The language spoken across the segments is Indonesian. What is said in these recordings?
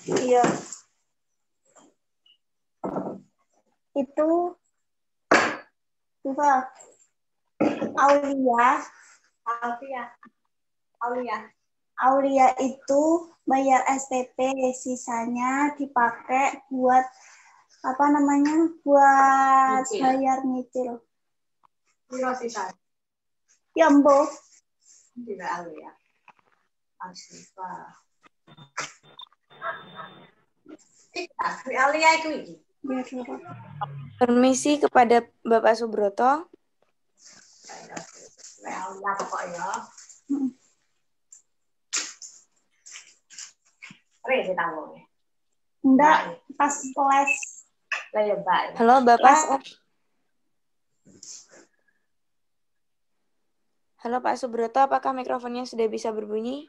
Iya. Itu coba Aulia itu bayar SPP, sisanya dipakai buat apa namanya? Buat nyicil. Bayar nyicil. Iya sisa. Ya, Mbok. Tidak Aulia. Asifa. Aulia itu iki. Permisi kepada Bapak Subroto. Aulia pokoknya. Enggak, pas les. Halo Bapak. Halo Pak Subroto, apakah mikrofonnya sudah bisa berbunyi?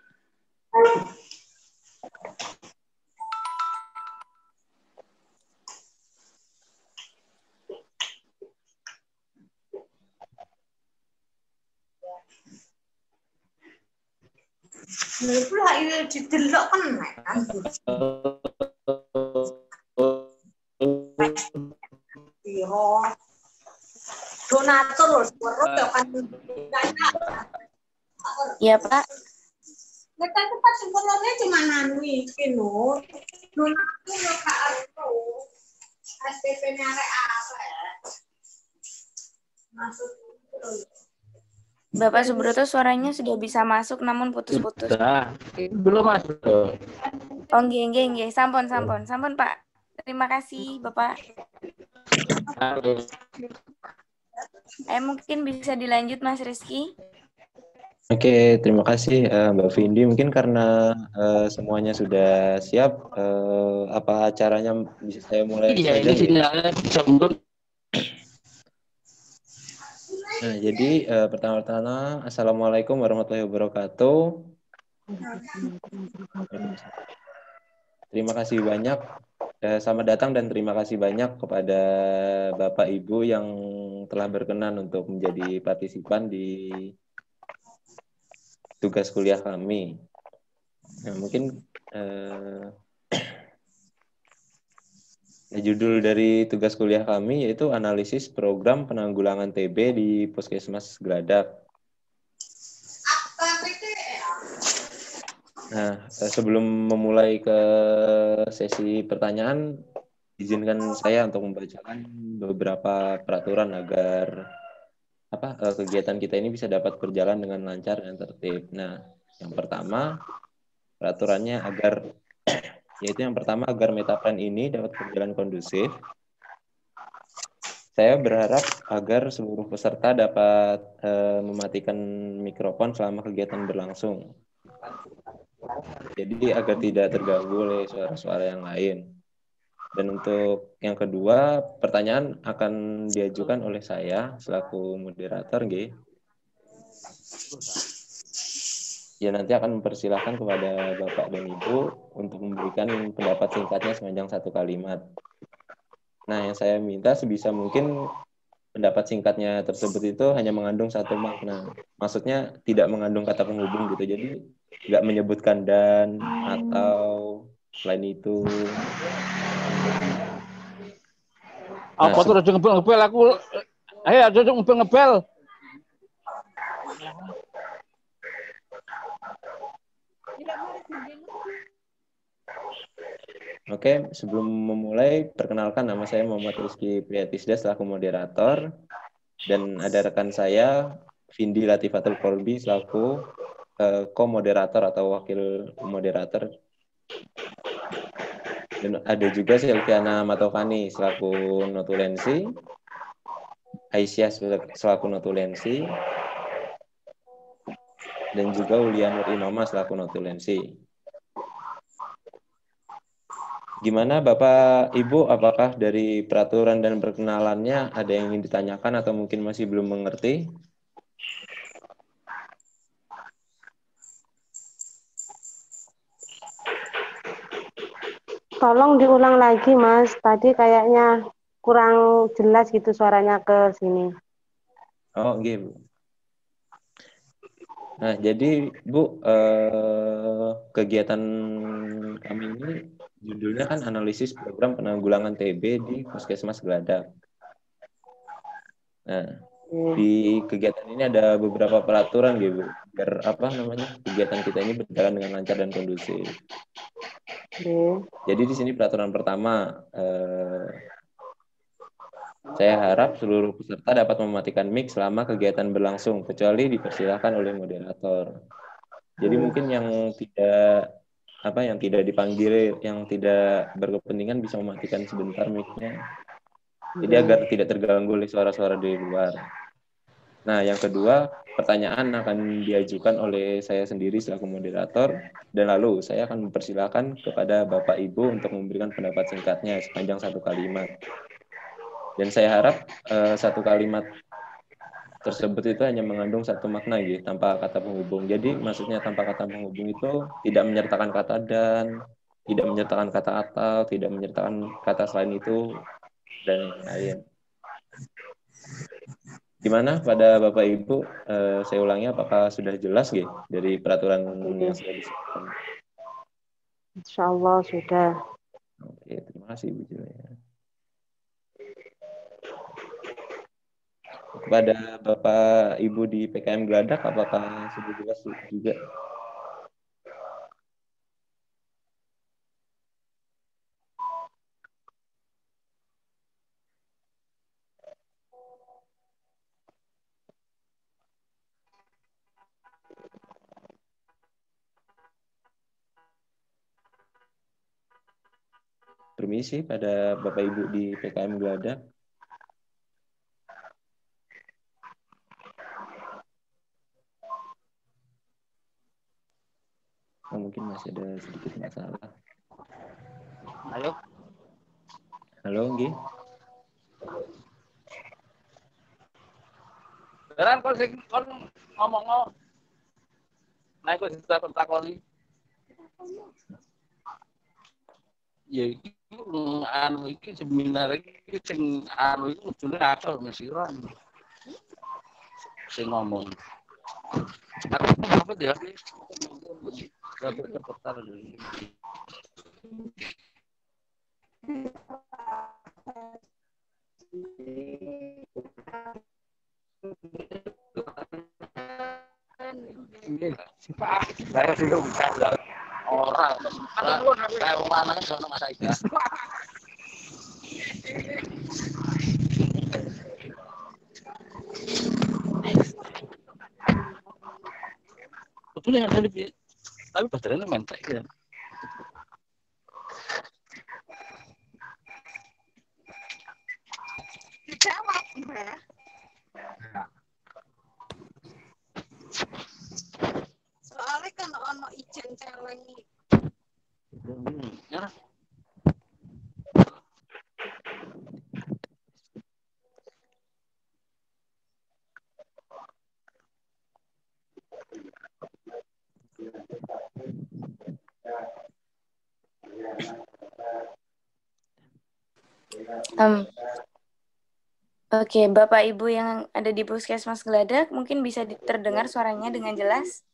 Pula itu didelok kan. Donatur kan. Iya, Pak. Kita tempat sempurnanya cuma nanu iki lho. Donatur yo gak arep. SPP-nya arek apa ya? Masuk Bapak Subroto suaranya sudah bisa masuk namun putus-putus. Belum masuk. Oh, nggih. Sampun Pak. Terima kasih, Bapak. Mungkin bisa dilanjut Mas Rizky. Oke, terima kasih Mbak Vindi. Mungkin karena semuanya sudah siap, apa acaranya bisa saya mulai saja? Nah, jadi pertama-tama, Assalamualaikum warahmatullahi wabarakatuh. Terima kasih banyak. Selamat datang dan terima kasih banyak kepada Bapak Ibu yang telah berkenan untuk menjadi partisipan di tugas kuliah kami. Nah, mungkin judul dari tugas kuliah kami yaitu analisis program penanggulangan TB di Puskesmas Geladak. Nah, sebelum memulai ke sesi pertanyaan, izinkan saya untuk membacakan beberapa peraturan agar kegiatan kita ini bisa dapat berjalan dengan lancar dan tertib. Nah, yang pertama, peraturannya yang pertama agar metaplan ini dapat berjalan kondusif. Saya berharap agar seluruh peserta dapat mematikan mikrofon selama kegiatan berlangsung. Jadi agar tidak terganggu oleh suara-suara yang lain. Dan untuk yang kedua, pertanyaan akan diajukan oleh saya selaku moderator, G. Ya, nanti akan mempersilahkan kepada Bapak dan Ibu untuk memberikan pendapat singkatnya sepanjang 1 kalimat. Nah, yang saya minta sebisa mungkin pendapat singkatnya tersebut itu hanya mengandung satu makna. Maksudnya tidak mengandung kata penghubung gitu. Jadi nggak menyebutkan dan atau selain itu. Apa tuh udah ngebel aku? Ayo ada ngebel. Oke, sebelum memulai, perkenalkan nama saya Muhammad Rizky Priyatisda selaku moderator, dan ada rekan saya, Vindi Latifatul Kolbi selaku co-moderator atau wakil moderator, dan ada juga Silviana Matovani selaku notulensi, Aisyah selaku notulensi, dan juga Ulia Nur Imamah selaku notulensi. Gimana Bapak Ibu, apakah dari peraturan dan perkenalannya ada yang ingin ditanyakan atau mungkin masih belum mengerti? Tolong diulang lagi Mas, tadi kayaknya kurang jelas gitu suaranya ke sini. Oh, gitu. Nah, jadi Bu, kegiatan kami ini judulnya kan analisis program penanggulangan TB di Puskesmas Geladak. Nah, di kegiatan ini ada beberapa peraturan gitu, biar kegiatan kita ini berjalan dengan lancar dan kondusif. Jadi di sini peraturan pertama, saya harap seluruh peserta dapat mematikan mic selama kegiatan berlangsung, kecuali dipersilakan oleh moderator. Jadi mungkin yang tidak dipanggil, yang tidak berkepentingan bisa mematikan sebentar mic-nya. Jadi agar tidak terganggu oleh suara-suara dari luar. Nah, yang kedua, pertanyaan akan diajukan oleh saya sendiri selaku moderator, dan lalu saya akan mempersilakan kepada Bapak Ibu untuk memberikan pendapat singkatnya sepanjang 1 kalimat. Dan saya harap 1 kalimat tersebut itu hanya mengandung 1 makna gitu, tanpa kata penghubung. Jadi maksudnya tanpa kata penghubung itu tidak menyertakan kata dan, tidak menyertakan kata atau, tidak menyertakan kata selain itu, dan lain-lain. Gimana pada Bapak Ibu? Saya ulangi, apakah sudah jelas gitu dari peraturan yang sudah disebutkan? Insya Allah sudah. Oke, terima kasih Bu Julia. Kepada Bapak Ibu di PKM Geladak, apakah sudah jelas juga? Permisi pada Bapak Ibu di PKM Geladak. Mungkin masih ada sedikit masalah. Ayo. Halo, Nggih. Beran kon ngomong. Nah, iku ditakoni. Ya iki iki seminar iki sing iki kudune akal mesiran. Sing ngomong. Aku apa dia? Reporter. Saya belum orang kayak mana sono Mas Aida. Betul yang tadi, tapi baterainya mentek ya. Dijawab, Mbak. Soalnya kan ono ijen celeng iki. Ya. Oke, Bapak Ibu yang ada di Puskesmas Geladak, mungkin bisa terdengar suaranya dengan jelas?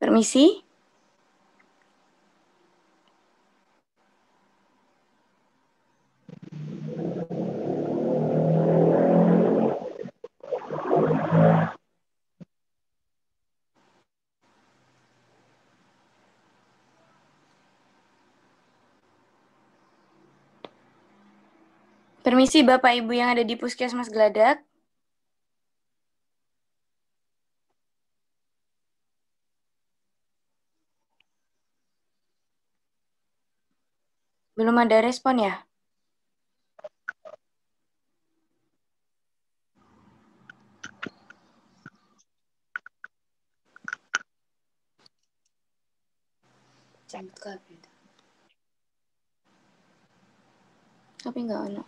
Permisi? Permisi Bapak Ibu yang ada di Puskesmas Geladak. Belum ada respon ya? Jemput kabel. Tapi enggak ono.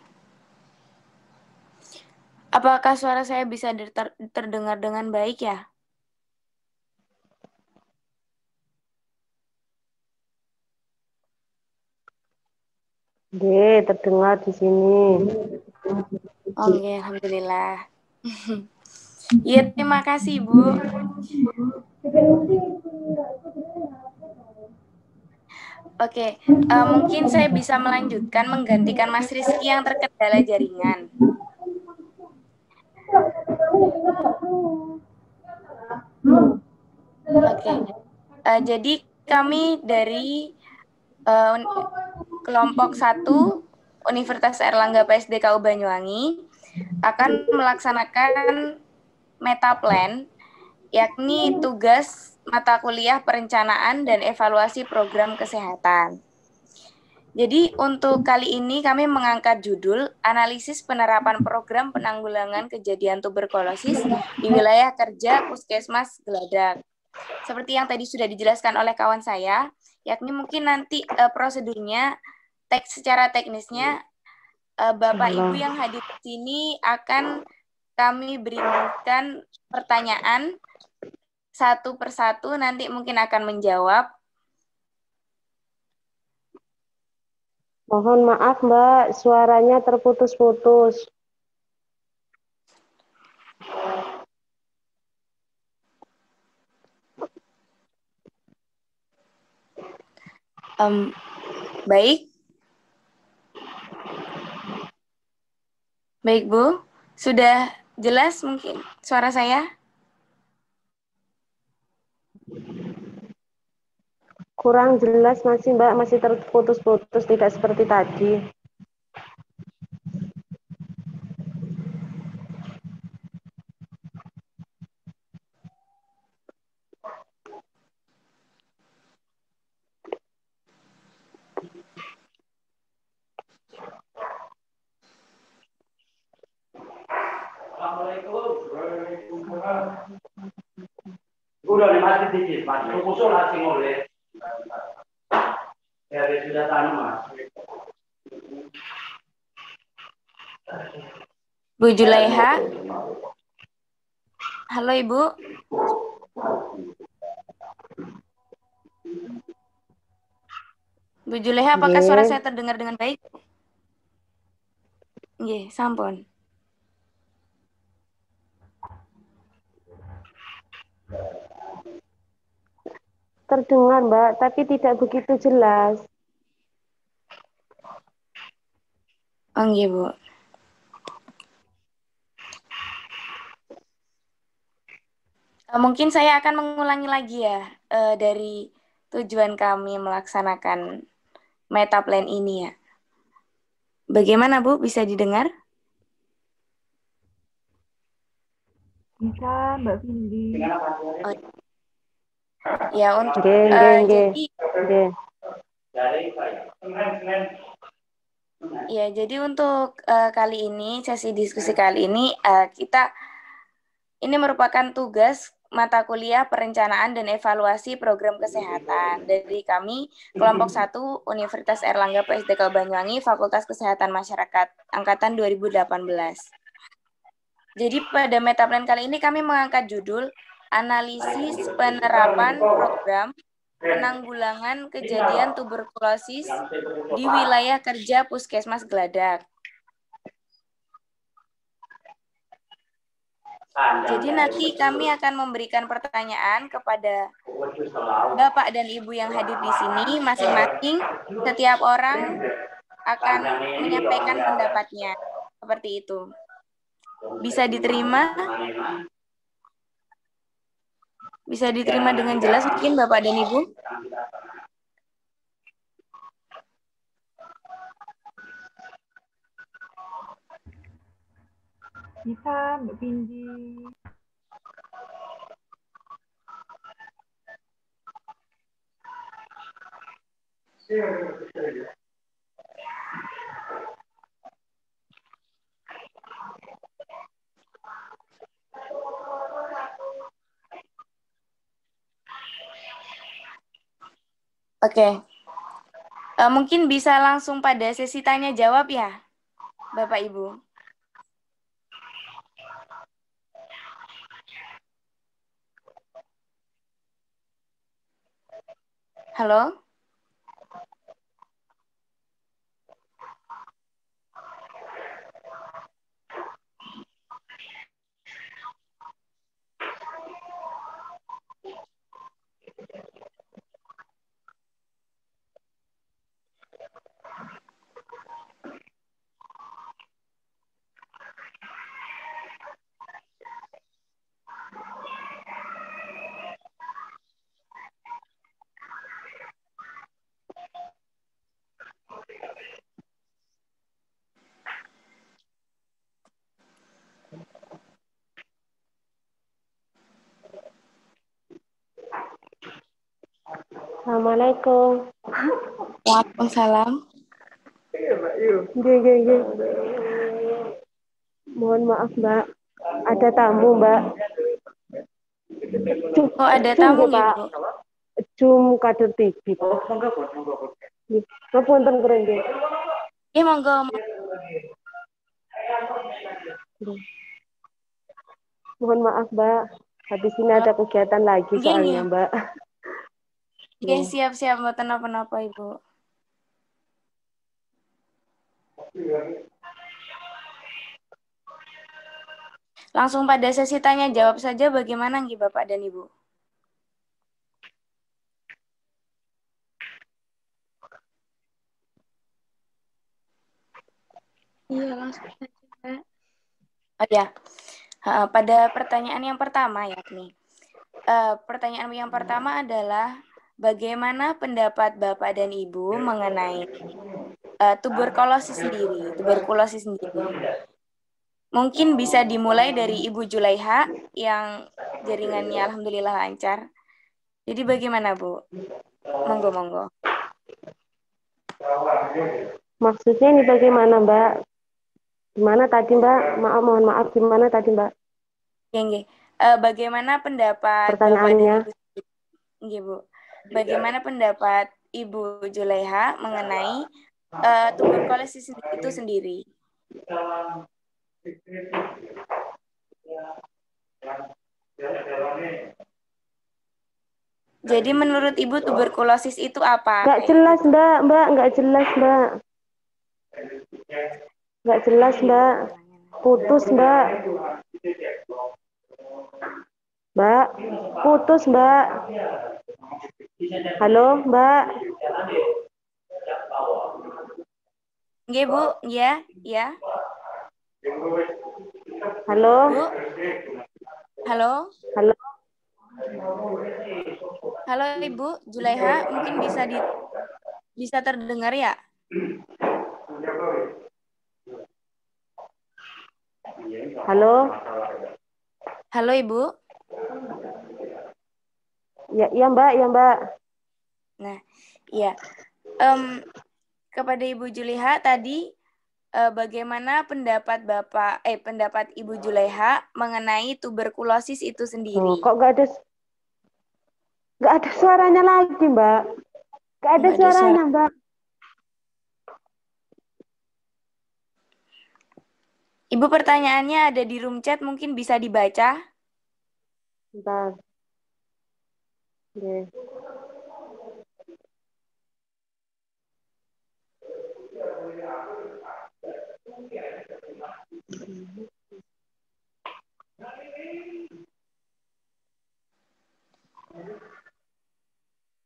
Apakah suara saya bisa terdengar dengan baik ya? Terdengar di sini. Oke, alhamdulillah. Iya, terima kasih, Bu. Oke, mungkin saya bisa melanjutkan menggantikan Mas Rizky yang terkendala jaringan. Oke, jadi kami dari kelompok 1 Universitas Airlangga PSDKU Banyuwangi akan melaksanakan metaplan, yakni tugas mata kuliah perencanaan dan evaluasi program kesehatan. Jadi untuk kali ini kami mengangkat judul analisis penerapan program penanggulangan kejadian tuberkulosis di wilayah kerja Puskesmas Geladak. Seperti yang tadi sudah dijelaskan oleh kawan saya, yakni mungkin nanti prosedurnya secara teknisnya Bapak Ibu yang hadir di sini akan kami berikan pertanyaan satu persatu, nanti mungkin akan menjawab. Mohon maaf Mbak, suaranya terputus-putus. Baik. Baik Bu, sudah jelas mungkin suara saya? Kurang jelas masih Mbak, masih terputus-putus, tidak seperti tadi. Udah mati dikit, Mas. Usul hati mulai. Ya, sudah tanam, Mas. Bu Julaiha. Halo Ibu. Bu Julaiha, apakah suara saya terdengar dengan baik? Nggih, sampun. Terdengar Mbak, tapi tidak begitu jelas. Oh nggih, Bu. Mungkin saya akan mengulangi lagi ya dari tujuan kami melaksanakan metaplan ini ya. Bagaimana Bu, bisa didengar? Bisa, Mbak Vindi. Oh, ya, untuk jadi untuk kali ini, sesi diskusi kali ini kita ini merupakan tugas mata kuliah perencanaan dan evaluasi program kesehatan dari kami kelompok 1 Universitas Airlangga PSDK Banyuwangi Fakultas Kesehatan Masyarakat angkatan 2018. Jadi pada metaplan kali ini kami mengangkat judul analisis penerapan program penanggulangan kejadian tuberkulosis di wilayah kerja Puskesmas Geladak. Jadi nanti kami akan memberikan pertanyaan kepada Bapak dan Ibu yang hadir di sini, masing-masing setiap orang akan menyampaikan pendapatnya. Seperti itu. Bisa diterima? Bisa diterima dengan jelas mungkin Bapak dan Ibu? Bisa, Mbak Vindi. Oke. Mungkin bisa langsung pada sesi tanya jawab ya, Bapak Ibu. Halo? Assalamualaikum. Waalaikumsalam. Iya. Mohon maaf, Mbak. Ada tamu, Mbak. Oh, ada Cum, tamu, Pak. Ibu. Cum kader TV. Ngapunten keren nggih. Iya, monggo. Mohon maaf, Mbak. Habis ini ada kegiatan lagi Nggih, soalnya, nggih. Mbak. Oke, siap-siap, mboten napa-napa, Ibu. Langsung pada sesi tanya jawab saja bagaimana nggih Bapak dan Ibu? Iya, langsung saja. Oh ya, pada pertanyaan yang pertama yakni, pertanyaan yang pertama adalah bagaimana pendapat Bapak dan Ibu mengenai tuberkulosis sendiri, Mungkin bisa dimulai dari Ibu Julaiha yang jaringannya alhamdulillah lancar. Jadi bagaimana, Bu? Monggo. Maksudnya ini bagaimana, Mbak? Gimana tadi, Mbak? Mohon maaf, gimana tadi, Mbak? Nggih. Bagaimana pendapat Bapak dan Pertanyaannya. Ibu? Nggih, Bu. Bagaimana pendapat Ibu Julaiha mengenai tuberkulosis itu sendiri? Jadi menurut Ibu tuberkulosis itu apa? Nggak jelas, Mbak. Nggak jelas, Mbak. Nggak jelas, Mbak. Putus, Mbak. Mbak, putus, Mbak. Halo, Mbak. Nggih, Bu. Ya. Halo. Bu. Halo. Halo Ibu Julaiha, mungkin bisa terdengar ya? Halo. Halo Ibu. Ya Mbak. Nah, iya. Kepada Ibu Julaiha tadi bagaimana pendapat Ibu Julaiha mengenai tuberkulosis itu sendiri? Kok nggak ada suaranya lagi, Mbak? Nggak ada suaranya, Mbak. Ibu pertanyaannya ada di room chat, mungkin bisa dibaca. Bentar. Oke.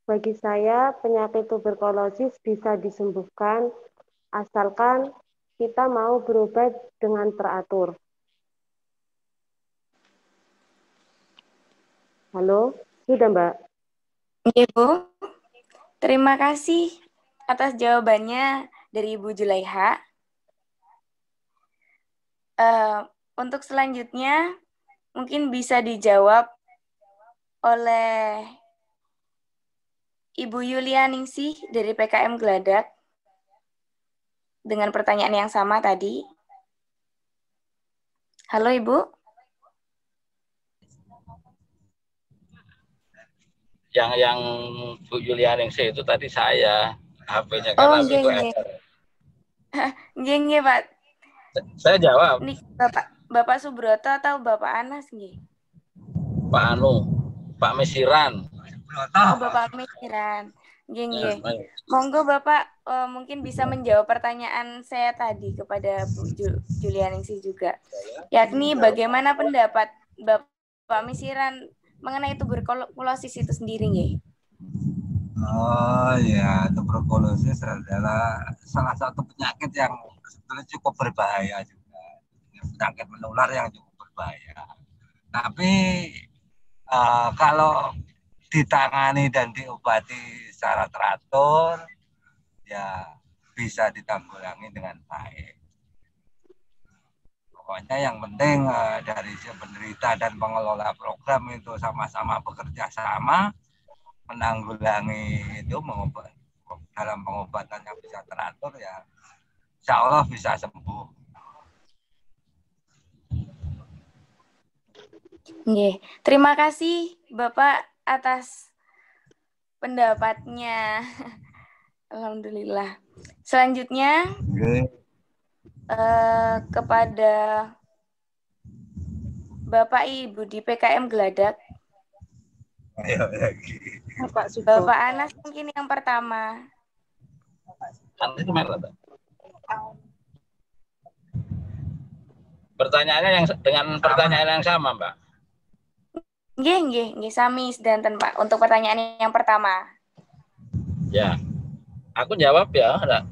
Bagi saya, penyakit tuberkulosis bisa disembuhkan asalkan kita mau berobat dengan teratur. Halo, sudah Mbak? Iya, Bu. Terima kasih atas jawabannya dari Ibu Julaiha. Untuk selanjutnya, mungkin bisa dijawab oleh Ibu Yulianingsih dari PKM Geladak dengan pertanyaan yang sama tadi. Halo Ibu. Yang Bu Yulianingsih itu tadi saya HP-nya Oh, karena nggih, minggu nggih. ajar. Nggih, Pak. Saya jawab, Ini Bapak Subroto atau Bapak Anas nggih? Pak Mesiran. Oh, Bapak Mikiran. Nggih. Monggo Bapak mungkin bisa menjawab pertanyaan saya tadi kepada Bu Julianingsih juga. Yakni bagaimana pendapat Bapak Misiran mengenai tuberkulosis itu sendiri nggih? Oh ya, tuberkulosis adalah salah satu penyakit yang sebetulnya cukup berbahaya juga. Penyakit menular yang cukup berbahaya. Tapi kalau ditangani dan diobati secara teratur, ya bisa ditanggulangi dengan baik. Pokoknya yang penting dari si penderita dan pengelola program itu sama-sama bekerja sama, menanggulangi itu dalam pengobatan yang bisa teratur, ya insya Allah bisa sembuh. Nggih. Terima kasih Bapak atas pendapatnya. Alhamdulillah. Selanjutnya kepada Bapak Ibu di PKM Geladak. Bapak Anas mungkin yang pertama. Pertanyaannya dengan pertanyaan yang sama, Mbak. Nggih, sami sedanten Pak untuk pertanyaan yang pertama. Ya. Aku jawab ya, enggak?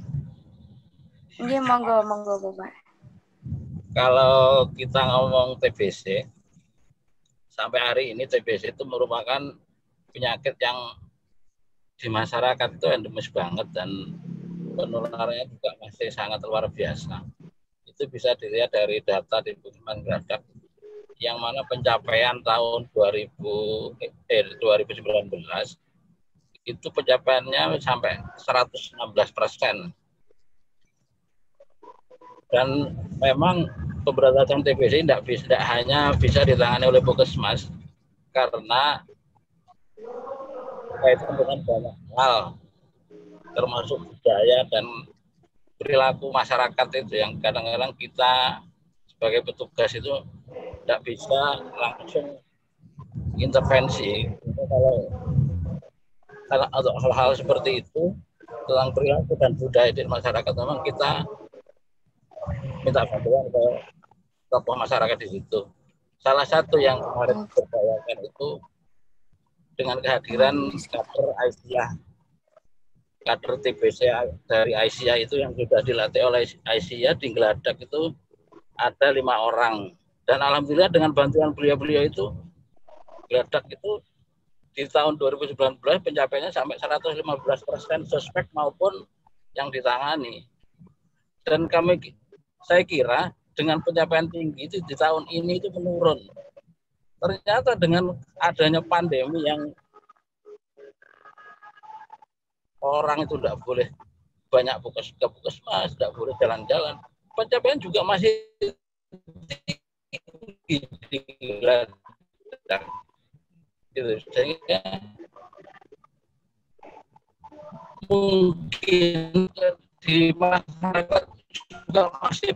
Nggih, monggo Bapak. Kalau kita ngomong TBC, sampai hari ini TBC itu merupakan penyakit yang di masyarakat itu endemis banget dan penularannya juga masih sangat luar biasa. Itu bisa dilihat dari data di Puskesmas Geladak, yang mana pencapaian tahun 2019 itu pencapaiannya sampai 116%. Dan memang pemberantasan TBC tidak hanya bisa ditangani oleh Puskesmas, karena kaitan dengan banyak hal, termasuk budaya dan perilaku masyarakat itu yang kadang-kadang kita sebagai petugas itu tidak bisa langsung intervensi. Kalau hal-hal seperti itu tentang perilaku dan budaya di masyarakat, memang kita minta bantuan ke tokoh masyarakat di situ. Salah satu yang kemarin berdayakan itu dengan kehadiran kader Aisyah, kader TBC dari Aisyah itu yang sudah dilatih oleh Aisyah di Geladak itu ada 5 orang. Dan alhamdulillah dengan bantuan beliau-beliau itu, Geladak itu di tahun 2019 pencapaiannya sampai 115% suspek maupun yang ditangani. Dan saya kira dengan pencapaian tinggi itu di tahun ini itu menurun. Ternyata dengan adanya pandemi yang orang itu tidak boleh banyak ke puskesmas, tidak boleh jalan-jalan, pencapaian juga masih tinggi di Geladak. Sehingga mungkin di masyarakat juga masih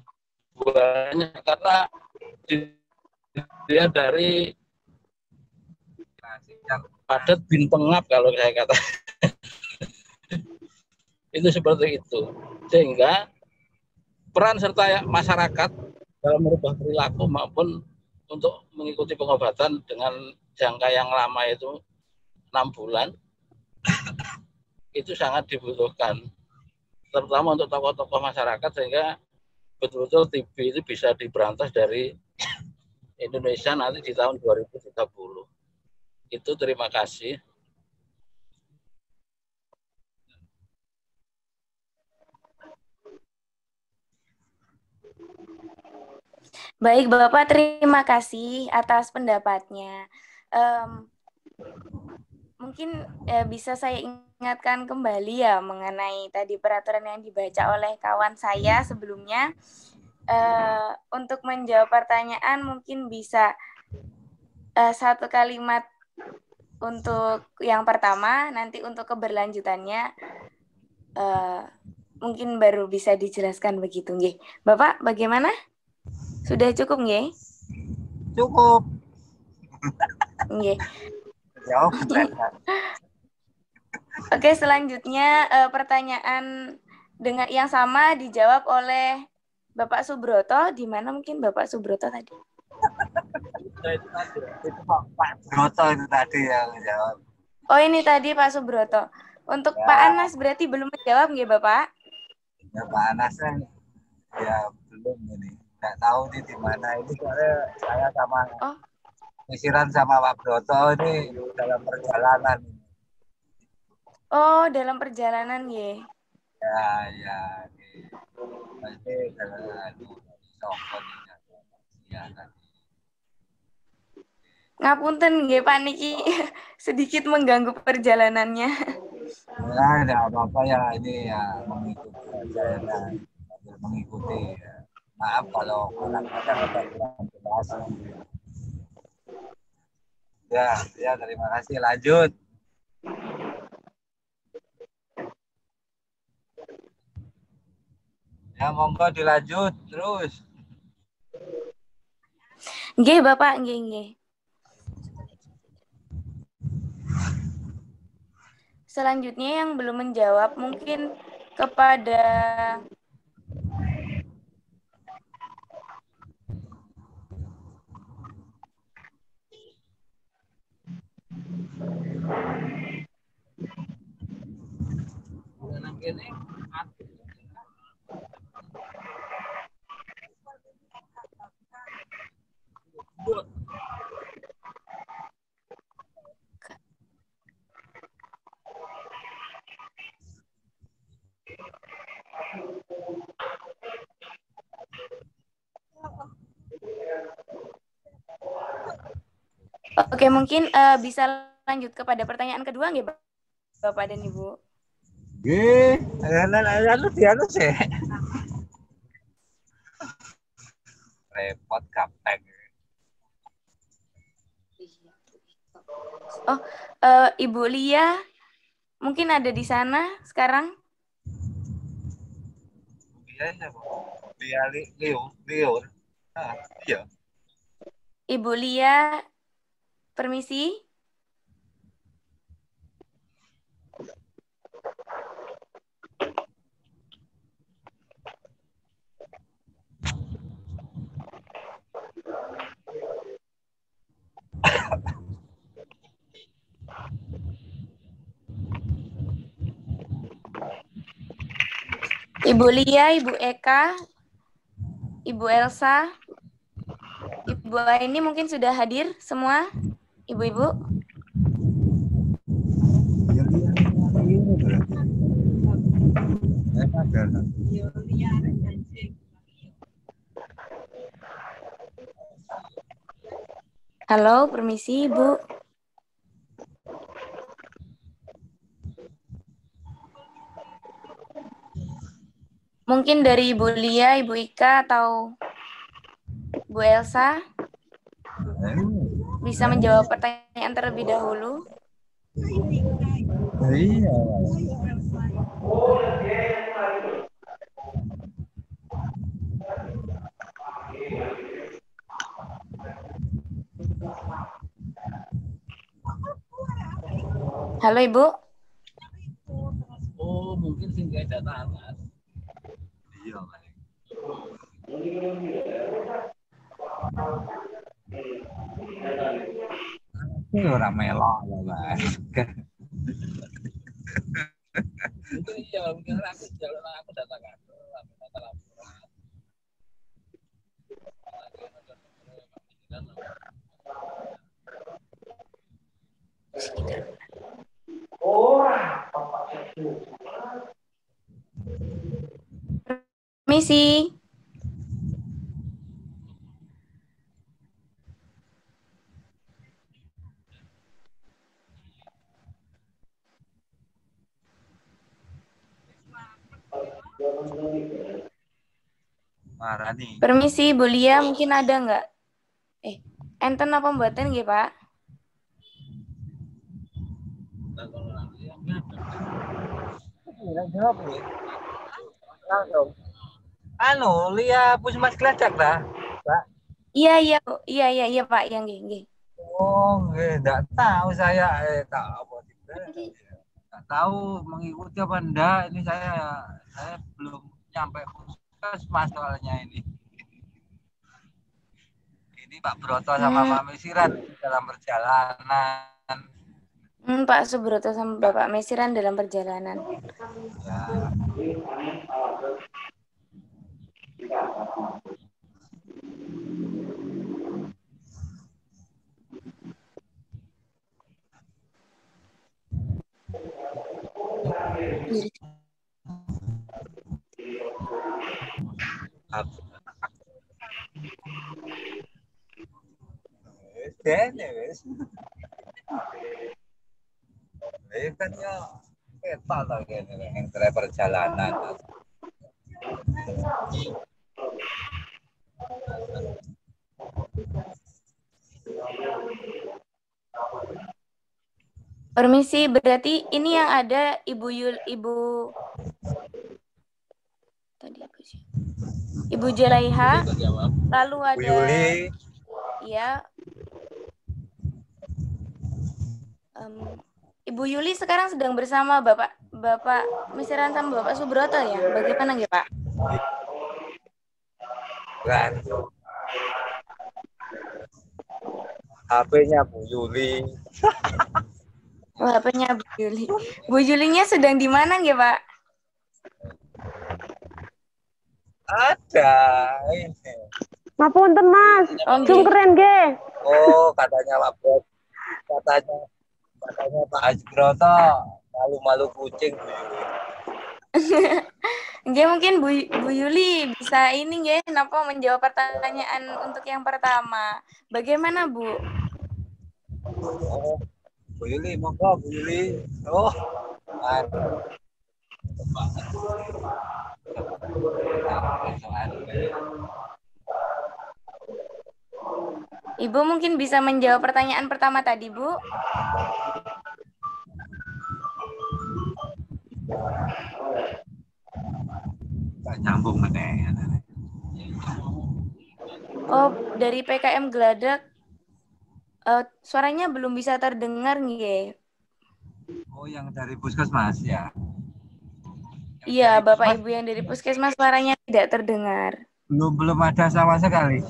banyak, karena dia dari padat bin pengap kalau saya kata. Itu seperti itu. Sehingga peran serta masyarakat dalam merubah perilaku maupun untuk mengikuti pengobatan dengan jangka yang lama itu 6 bulan itu sangat dibutuhkan, terutama untuk tokoh-tokoh masyarakat, sehingga betul-betul TB itu bisa diberantas dari Indonesia nanti di tahun 2030. Itu terima kasih. Baik Bapak, terima kasih atas pendapatnya. Mungkin bisa saya ingatkan kembali ya mengenai tadi peraturan yang dibaca oleh kawan saya sebelumnya. Untuk menjawab pertanyaan mungkin bisa 1 kalimat untuk yang pertama, nanti untuk keberlanjutannya mungkin baru bisa dijelaskan begitu, nggih. Bapak, bagaimana? Sudah cukup, nggih? Cukup. Nggih. Jawab. Oke, selanjutnya pertanyaan dengan yang sama dijawab oleh Bapak Subroto. Di mana mungkin Bapak Subroto tadi? Itu Pak Broto itu tadi yang jawab. Oh, ini tadi Pak Subroto. Untuk Ya. Pak Anas berarti belum menjawab, nggih, Bapak? Ya Pak Anas kan ya belum ini. Nggak tahu nih di mana ini, soalnya saya sama Isiran sama Pak Broto ini dalam perjalanan. Oh, dalam perjalanan, nggih. Ya. Pasti dalam Songkon ya tadi. Ngapunten nggih Pak niki sedikit mengganggu perjalanannya. Ya, tidak apa-apa ya, ini ya mengikuti saja ya, mengikuti. Ya. Maaf kalau kadang-kadang ada kurang jelas. Ya, terima kasih. Lanjut. Ya, monggo dilanjut terus. Nggih, Bapak, nggih. Selanjutnya yang belum menjawab mungkin kepada Oke, mungkin bisa lanjut kepada pertanyaan kedua nggih, Bapak dan Ibu? Nggih, anu sih. Repot gampang. Oh, Ibu Lia mungkin ada di sana sekarang? Leo. Iya. Ibu Lia, permisi. Ibu Lia, Ibu Eka, Ibu Elsa, Ibu Aini mungkin sudah hadir semua, Ibu-ibu? Halo, permisi Ibu. Mungkin dari Ibu Lia, Ibu Ika, atau Bu Elsa bisa menjawab pertanyaan terlebih dahulu. Iya. Halo Ibu. Oh, mungkin singgah data atas. Iya, ini orang melok ya, Mas. Mungkin aku data kantor, data laporan. Permisi. Marani. Permisi Bu Lia, mungkin ada nggak? Enten apa mboten nggih, Pak? Jawab nih. Langsung. Lia Puskesmas Geladak lah, Pak. Iya Pak, yang nggih. Oh, enggak tahu saya tahu enggak tahu mengikuti apa enggak. Ini saya belum nyampe Puskesmas soalnya ini. Ini Pak Broto sama Pak Mesiran dalam perjalanan. Pak Subroto sama Bapak Mesiran dalam perjalanan. Ya. Kan ya kita lagi yang perjalanan. Permisi, berarti ini yang ada Ibu Jelaiha, lalu ada Yuli. Ya. Ibu Yuli sekarang sedang bersama Bapak Mesiran sama Bapak Subroto ya? Bagaimana nggih, Pak? Kan. HP-nya Bu Yuli. Oh, HP-nya Bu Yuli. Bu Yulinya sedang di mana nggih, Pak? Ada ini. Mapunten Mas, Nggih. keren nggih. Oh, katanya Pak Bos. Katanya Pak Haji Broto malu-malu kucing Bu Yuli. Nggih, mungkin Bu Yuli bisa ini nggih, napa menjawab pertanyaan untuk yang pertama. Bagaimana, Bu? Oh, Bu Yuli, monggo Bu Yuli. Oh, Ibu mungkin bisa menjawab pertanyaan pertama tadi, Bu. tak nyambung meneh. Oh, dari PKM Geladak suaranya belum bisa terdengar nggih. Oh, yang dari Puskesmas ya. Iya, Bapak Ibu yang dari Puskesmas suaranya tidak terdengar. Belum ada sama sekali.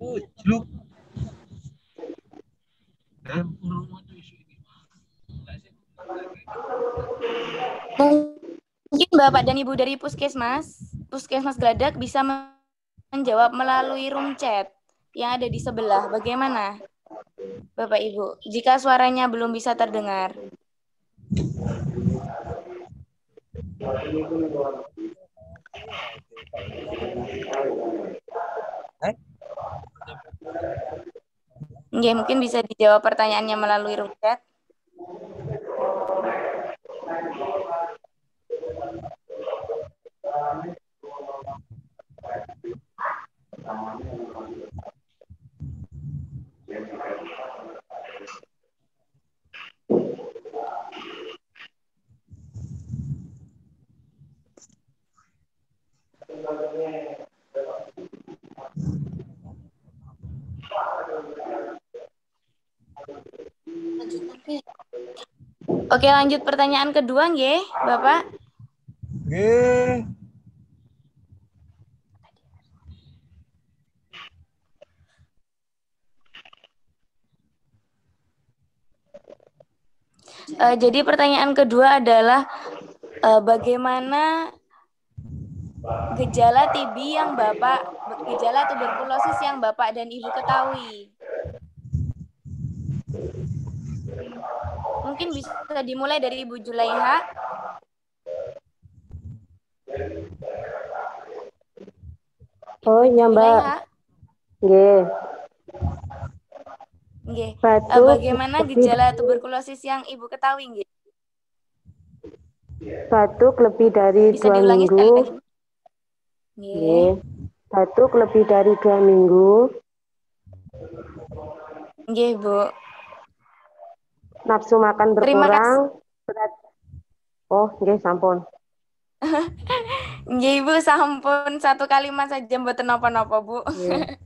Ujuk. Mungkin Bapak dan Ibu dari Puskesmas Geladak bisa menjawab melalui room chat yang ada di sebelah. Bagaimana, Bapak Ibu? Jika suaranya belum bisa terdengar. Ya, mungkin bisa dijawab pertanyaannya melalui room chat. Oke, lanjut pertanyaan kedua nggih, Bapak. Nggih. Jadi pertanyaan kedua adalah bagaimana gejala TB gejala tuberkulosis yang Bapak dan Ibu ketahui? Mungkin bisa dimulai dari Ibu Julaiha. Oh iya Mbak. Julaiha. Nggih. Nggih. Batuk Bagaimana gejala tuberkulosis yang Ibu ketahui nggih? batuk lebih dari Bisa 2 diulangi sekali minggu. lagi? Nggih. Batuk lebih dari 2 minggu. Nggih, Bu. Nafsu makan Terima kasih. berkurang. Berat. Oh, nggih sampun. Nggih, Ibu, sampun satu kalimat saja mboten napa-napa, Bu. Nggih.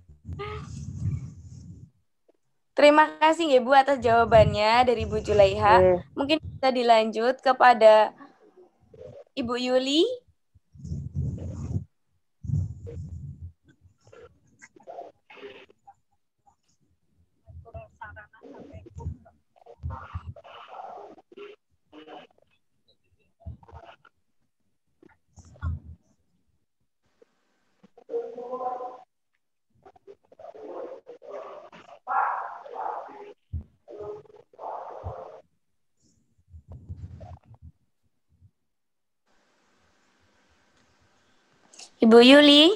Terima kasih nggih Bu atas jawabannya dari Bu Julaiha. Nggih. Mungkin bisa dilanjut kepada Ibu Yuli. Ibu Yuli.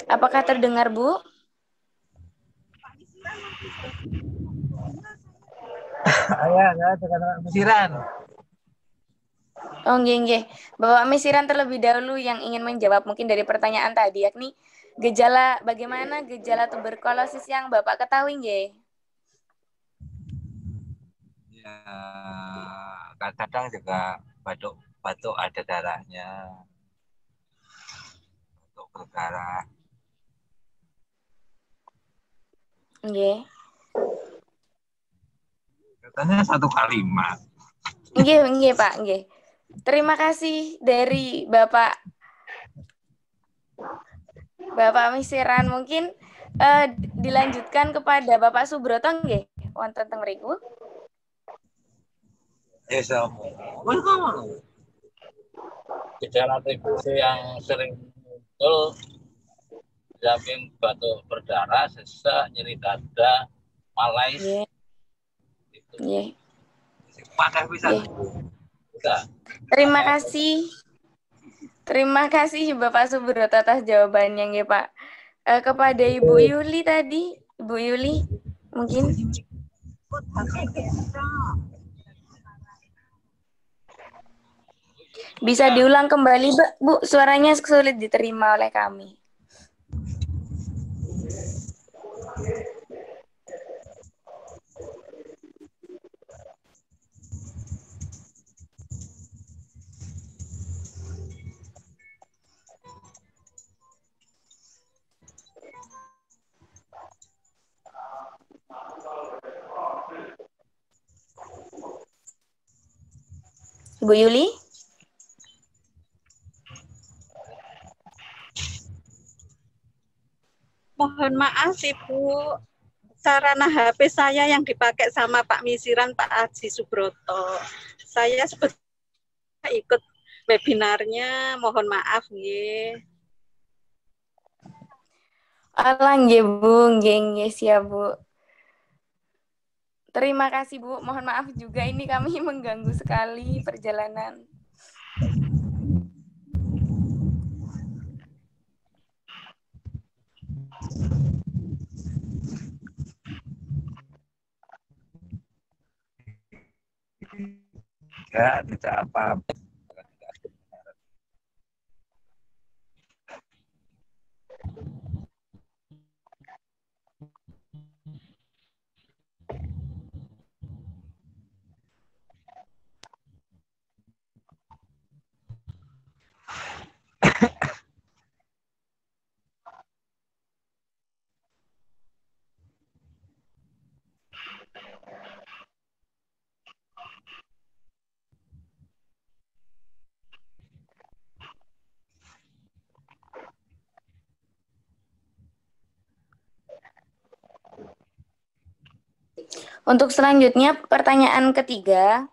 Apakah terdengar, Bu? Ya, dengan misiran. Oh, nggih. Bapak Misiran terlebih dahulu yang ingin menjawab mungkin dari pertanyaan tadi, yakni bagaimana gejala tuberkulosis yang Bapak ketahui nggih? Ya, kadang juga batuk ada darahnya, batuk berdarah. Nggih. Katanya satu kalimat. Nggih, Pak, nggih. Terima kasih dari Bapak Misiran. Mungkin dilanjutkan kepada Bapak Subroto nggih wonten teng mriku. Gejala TBC yang sering muncul disamping batuk berdarah, sesak, nyeri dada, malaise. Nggih. Gitu. Nggih. Pakai bisa. Terima kasih Bapak Subroto atas jawabannya nggih Pak. Kepada Ibu Yuli tadi, Ibu Yuli mungkin bisa diulang kembali, Bu. Suaranya sulit diterima oleh kami. Ibu Yuli? Mohon maaf Ibu, sarana HP saya yang dipakai sama Pak Misiran, Pak Haji Subroto. Saya sebetulnya ikut webinarnya, mohon maaf nggih. Alah nggih Bu, nggih siap Bu. Terima kasih Bu, mohon maaf juga ini kami mengganggu sekali perjalanan. Ya, tidak apa-apa. Untuk selanjutnya pertanyaan ketiga.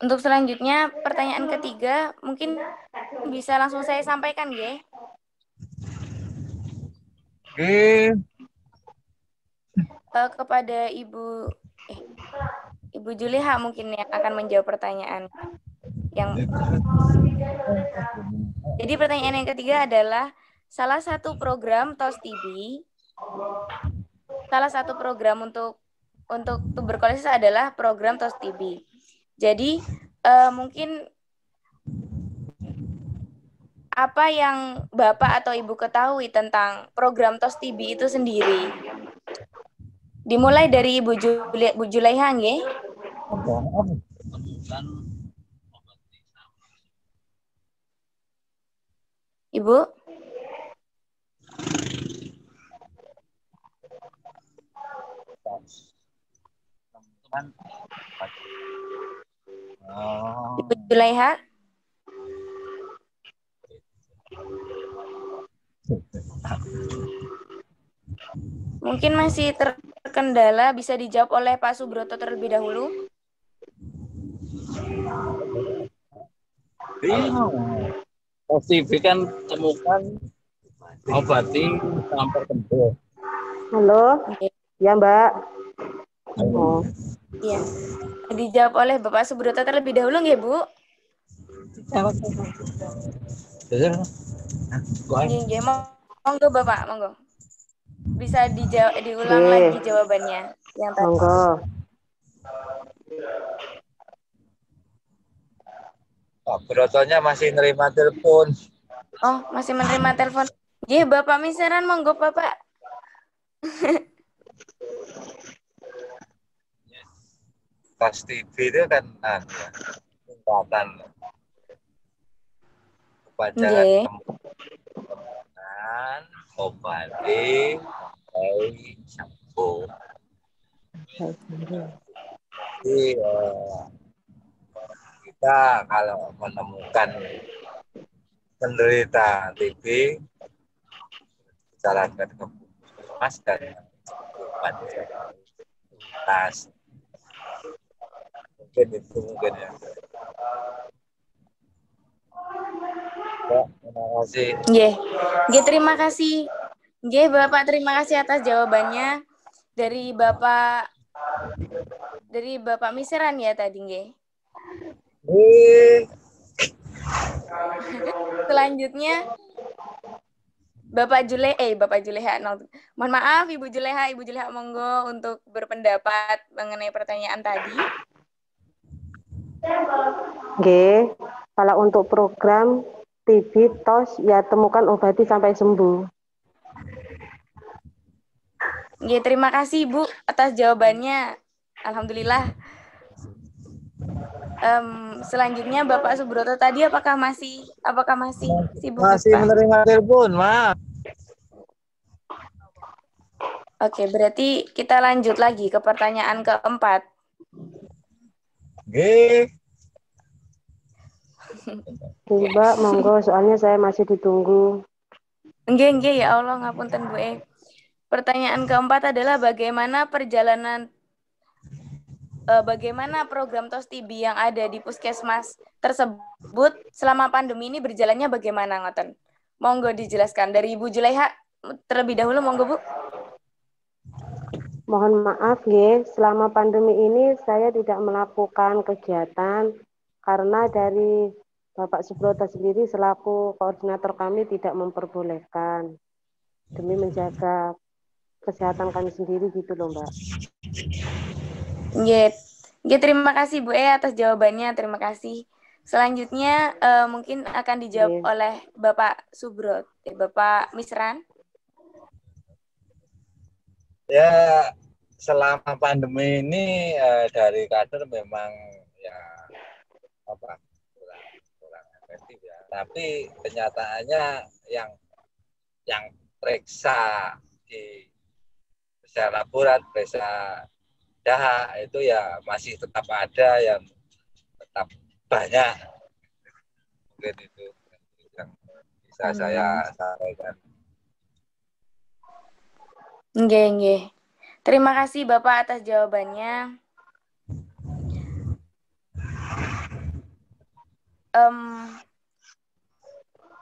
Untuk selanjutnya pertanyaan ketiga mungkin bisa langsung saya sampaikan, Nggih. Kepada Ibu Juleha mungkin yang akan menjawab pertanyaan. Jadi pertanyaan yang ketiga adalah salah satu program TOS TB, salah satu program untuk tuberkulosis adalah program TOS TB. Jadi mungkin apa yang Bapak atau Ibu ketahui tentang program TOS TB itu sendiri? Dimulai dari Ibu Juleha, nggih? Ibu? Ibu Juleha? Mungkin masih terkendala, bisa dijawab oleh Pak Subroto terlebih dahulu. TB kan temukan obati kanker kembar. Halo? Ya, Mbak. Oh. Iya. Dijawab oleh Bapak Subroto terlebih dahulu, nggih, Bu? Dijawab. Nggih, monggo Bapak, monggo. Bisa diulang lagi jawabannya yang tadi. Monggo. Pak Brotonya masih nerima telepon. Oh, masih menerima telepon. Nggih, Bapak Miseran, monggo Bapak. TOS TB itu kan tingkatan upacara temukan obati sampai sembuh. Jadi kita kalau menemukan penderita TB jalankan ke puskesmas dan tas mungkin itu ya. Terima kasih. Nggih, terima kasih. Nggih, Bapak, terima kasih atas jawabannya dari Bapak Miseran ya tadi, nggih. Selanjutnya Bapak Juleha. Mohon maaf Ibu Juleha monggo untuk berpendapat mengenai pertanyaan tadi. Oke, kalau untuk program TB TOS ya temukan obati sampai sembuh. Oke, terima kasih Ibu atas jawabannya. Alhamdulillah. Selanjutnya Bapak Subroto tadi apakah masih sibuk? Masih menerima telepon, Mas. Oke, berarti kita lanjut lagi ke pertanyaan keempat. Mbak, monggo, soalnya saya masih ditunggu. Nggih, ya Allah, ngapunten Bu. Pertanyaan keempat adalah bagaimana program TOS TB yang ada di puskesmas tersebut selama pandemi ini berjalannya bagaimana, ngoten? Monggo dijelaskan dari Ibu Juleha terlebih dahulu, monggo Bu. Mohon maaf ya, selama pandemi ini saya tidak melakukan kegiatan karena dari Bapak Subroto sendiri selaku koordinator kami tidak memperbolehkan demi menjaga kesehatan kami sendiri gitu loh, Mbak. Nggih, terima kasih Bu atas jawabannya, terima kasih. Selanjutnya mungkin akan dijawab oleh Bapak Subroto, Bapak Misran. Ya, selama pandemi ini dari kader memang ya kurang efektif ya. Tapi kenyataannya yang periksa di laboratorium, periksa dahak itu ya masih tetap ada yang banyak. Mungkin itu yang bisa saya sampaikan. Nggih. Terima kasih Bapak atas jawabannya.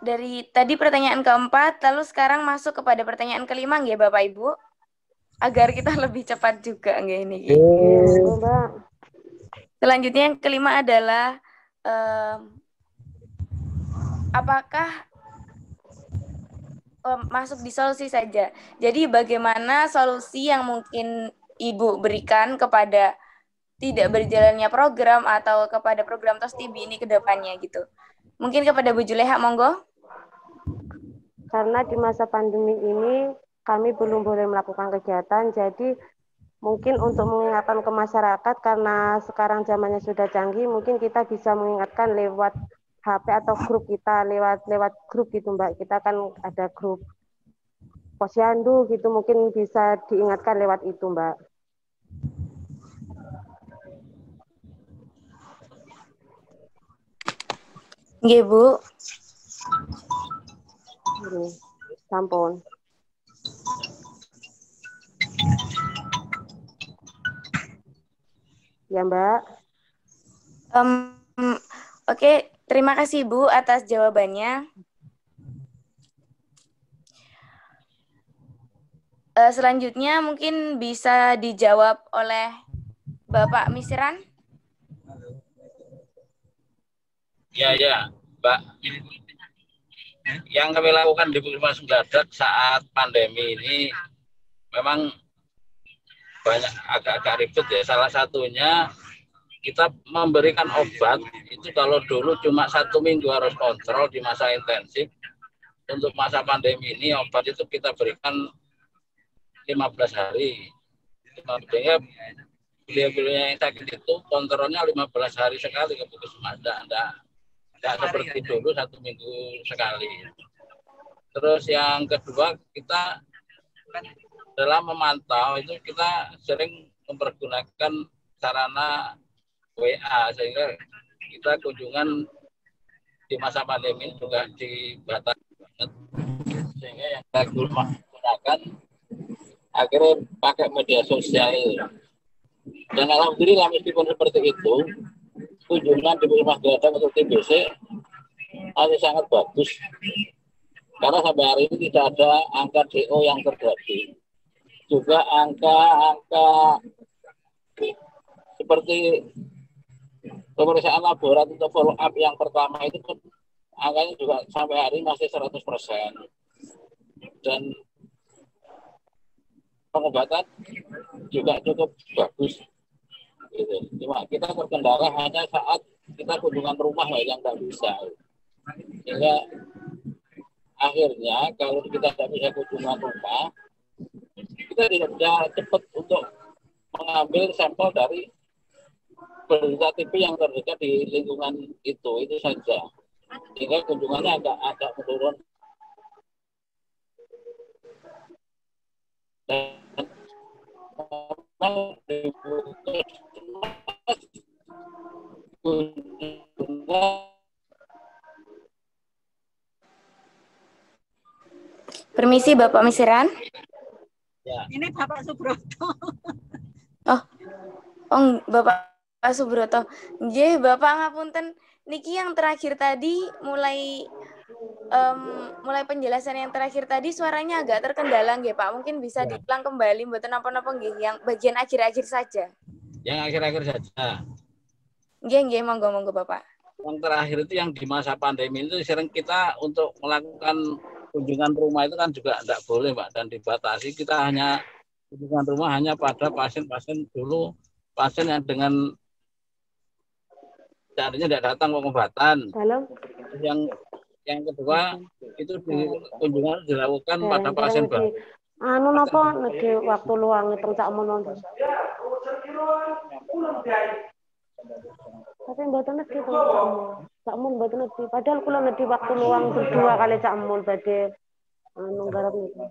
Dari tadi pertanyaan keempat, lalu sekarang masuk kepada pertanyaan kelima, nggih Bapak Ibu, agar kita lebih cepat juga, nggih ini. Mbak. Selanjutnya yang kelima adalah apakah masuk di solusi saja. Jadi bagaimana solusi yang mungkin Ibu berikan kepada tidak berjalannya program atau kepada program TOS TIB ini ke depannya gitu. Mungkin kepada Bu Juleha, monggo. Karena di masa pandemi ini kami belum boleh melakukan kegiatan, jadi mungkin untuk mengingatkan ke masyarakat karena sekarang zamannya sudah canggih, mungkin kita bisa mengingatkan lewat HP atau grup kita, lewat grup gitu Mbak. Kita kan ada grup Posyandu gitu, mungkin bisa diingatkan lewat itu Mbak. Nggih, Bu. Sampun. Ya Mbak. Oke, terima kasih Bu atas jawabannya. Selanjutnya mungkin bisa dijawab oleh Bapak Misiran. Ya, Mbak. Yang kami lakukan di Puskesmas Mendadak saat pandemi ini memang banyak agak-agak ribet ya. Salah satunya kita memberikan obat itu kalau dulu cuma 1 minggu harus kontrol di masa intensif. Untuk masa pandemi ini obat itu kita berikan 15 hari. Sehingga beliau-beliau yang sakit itu kontrolnya 15 hari sekali ke Puskesmas. Tidak seperti dulu 1 minggu sekali. Terus yang kedua, kita dalam memantau itu kita sering mempergunakan sarana WA, sehingga kita kunjungan di masa pandemi juga dibatasi, sehingga yang kita gunakan akhirnya pakai media sosial. Dan alhamdulillah meskipun seperti itu, kunjungan di Puskesmas Mendadak atau TBC masih sangat bagus. Karena sampai hari ini tidak ada angka DO yang terjadi. Juga angka seperti pemeriksaan laboratorium atau follow up yang pertama itu pun angkanya juga sampai hari ini masih 100%. Dan pengobatan juga cukup bagus. Gitu. Cuma kita terkendala hanya saat kita kunjungan rumah yang nggak bisa. Sehingga akhirnya kalau kita tidak bisa kunjungan rumah, kita tidak bisa cepat untuk mengambil sampel dari penderita TB yang terdekat di lingkungan itu saja. Sehingga kunjungannya agak menurun. Dan Permisi Bapak Misiran. Ya. Ini Bapak Subroto. Oh, Bapak Subroto. Nggih, Bapak ngapunten. Niki yang terakhir tadi mulai penjelasan yang terakhir tadi suaranya agak terkendala nggih Pak. Mungkin bisa diulang kembali mboten napa-napa nggih yang bagian akhir-akhir saja. Yang akhir-akhir saja. Nggih, monggo Bapak. Yang terakhir itu yang di masa pandemi itu sering kita untuk melakukan kunjungan rumah itu kan juga tidak boleh Mbak, dan dibatasi. Kita hanya kunjungan rumah hanya pada pasien-pasien dulu, pasien yang dengan seandainya tidak datang pengobatan. Yang kedua itu kunjungan dilakukan pada pasien baru. Anu napa nek waktu luang teng Cak Mun. Tapi mboten nedhi to Cak Mun mboten nedhi. Padahal kula nedhi waktu luang berdua kali Cak Mun badhe anu garap niku.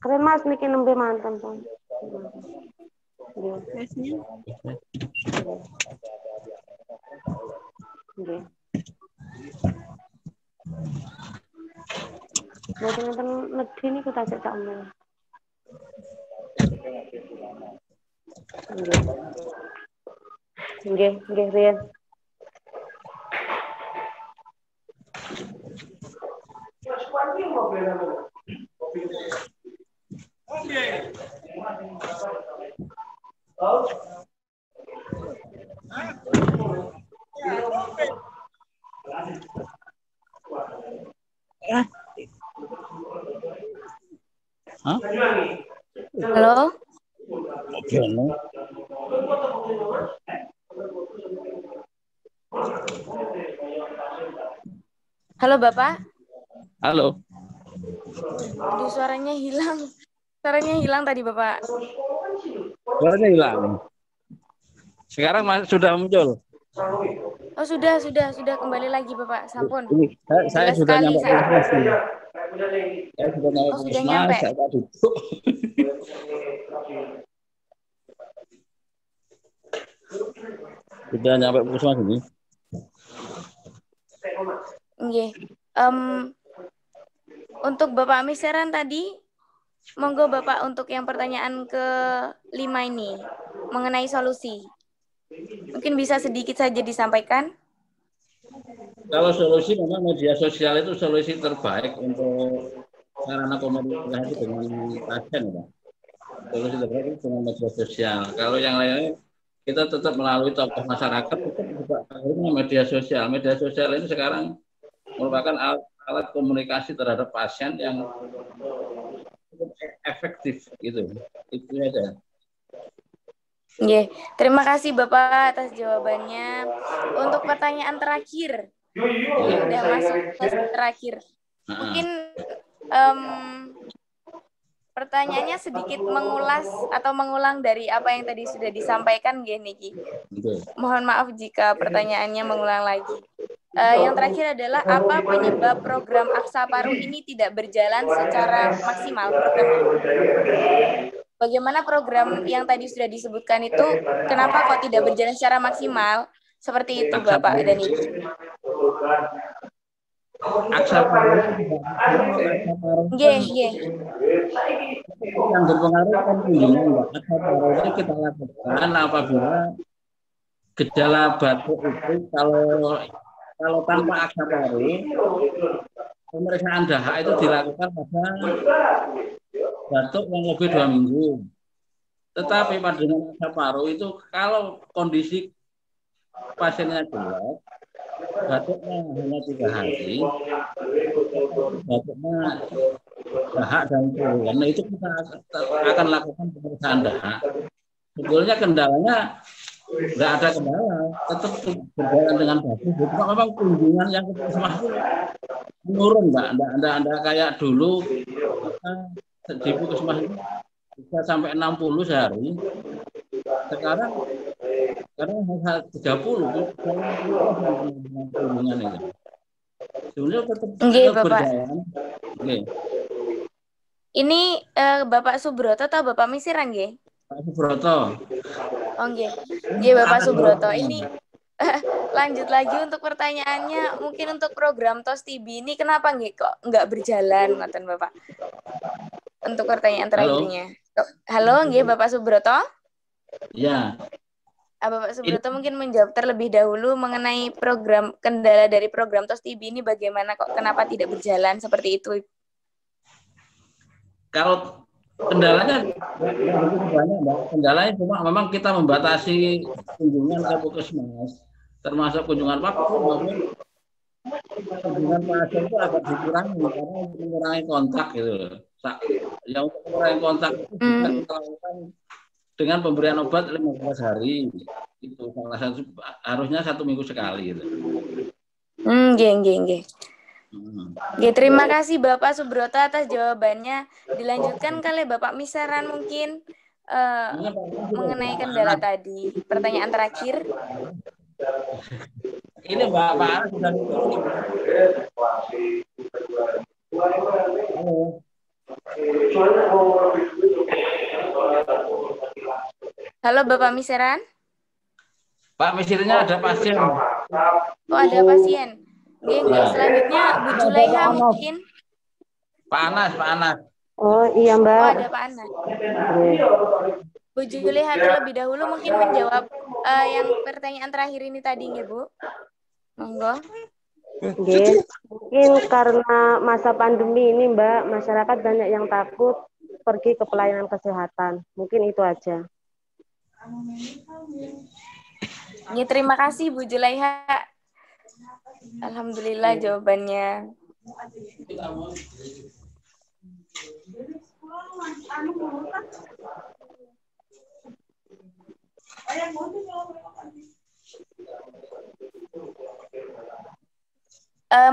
Keren Mas niki nembe manten, Pon. Wesnya. Nggih. Mboten wonten negeri niku tak omong. Nggih, nggih, Rian. Halo? Halo Bapak? Halo. Aduh, suaranya hilang. Suaranya hilang tadi Bapak. Suaranya hilang. Sekarang sudah muncul. Oh sudah kembali lagi Bapak. Sampun. Ini, saya Jelas sudah sekali nyampe saya. Puskesmas. Saya sudah nyampe Oh, sudah Puskesmas, nyampe. saya tak duduk. Sudah nyampe Puskesmas ini. Nggih. Untuk Bapak Miseran tadi, monggo Bapak untuk yang pertanyaan ke-5 ini mengenai solusi. Mungkin bisa sedikit saja disampaikan. Kalau solusi memang media sosial itu solusi terbaik untuk sarana komunikasi dengan pasien, Pak. Solusi terbaik itu dengan media sosial. Kalau yang lainnya kita tetap melalui tokoh masyarakat, tetap juga akhirnya media sosial. Media sosial ini sekarang merupakan alat komunikasi terhadap pasien yang cukup efektif gitu. Itu aja. Nggih, terima kasih Bapak atas jawabannya. Untuk pertanyaan terakhir, ini udah masuk ke terakhir. Mungkin pertanyaannya sedikit mengulas atau mengulang dari apa yang tadi sudah disampaikan, nggih Niki. Mohon maaf jika pertanyaannya mengulang lagi. Yang terakhir adalah apa penyebab program Aksa Paru ini tidak berjalan secara maksimal programnya? Bagaimana program yang tadi sudah disebutkan itu, kenapa kok tidak berjalan secara maksimal? Seperti itu Bapak dan Ibu. Aksa Paru yang berpengaruh kan kunjungan, Mbak. Aksa Paru itu kita lakukan apabila gejala batuk itu kalau tanpa aksa paru, pemeriksaan dahak itu dilakukan pada batuk yang lebih 2 minggu. Tetapi pada dengan aksa paru itu kalau kondisi pasiennya jelek, batuknya hanya 3 hari, batuknya dahak dan turun. Nah itu kita akan lakukan pemeriksaan dahak. Sebetulnya kendalanya nggak ada kendala, tetap berjalan dengan bagus. Cuma memang kunjungan yang ke puskesmas itu menurun, nggak kayak dulu di puskesmas itu bisa sampai 60 sehari. Sekarang hanya 30 kunjungan itu. Sebenarnya tetap berjalan. Oke. Ini Bapak Subroto atau Bapak Misiran, nggih? Pak Subroto. Oh, nggih. Nggih, Bapak Subroto. Ini lanjut lagi untuk pertanyaannya, mungkin untuk program TOS TB ini kenapa nggih kok nggak berjalan, ngoten Bapak? Untuk pertanyaan terakhirnya. Halo, nggih Bapak Subroto? Ya. Bapak Subroto mungkin menjawab terlebih dahulu mengenai program kendala dari program TOS TB ini bagaimana kok kenapa tidak berjalan seperti itu? Kalau kendalanya banyak, Mbak. Kendalanya cuma memang kita membatasi kunjungan ke puskesmas, termasuk kunjungan waktu maupun kunjungan pasien itu agak dikurangi karena mengurangi kontak gitu. Yang untuk mengurangi kontak itu bisa kita lakukan dengan pemberian obat 15 hari. Itu salah satu, harusnya 1 minggu sekali gitu. Nggih. Oke, terima kasih Bapak Subroto atas jawabannya. Dilanjutkan kali Bapak Misaran mungkin mengenai kendala tadi. Pertanyaan terakhir. Ini Bapak sudah ditutup. Halo Bapak Misiran. Pak Misirnya ada pasien. Oh, ada pasien. Nggih, selanjutnya Bu Julaiha mungkin. Pak Anas, Pak Anas. Oh iya Oh, Mbak. ada Pak Anas. Bu Julaiha terlebih dahulu mungkin menjawab yang pertanyaan terakhir ini tadi nggih, Bu. Monggo. Nggih. Mungkin karena masa pandemi ini Mbak, masyarakat banyak yang takut pergi ke pelayanan kesehatan. Mungkin itu aja. Ya, terima kasih Bu Julaiha. Alhamdulillah jawabannya.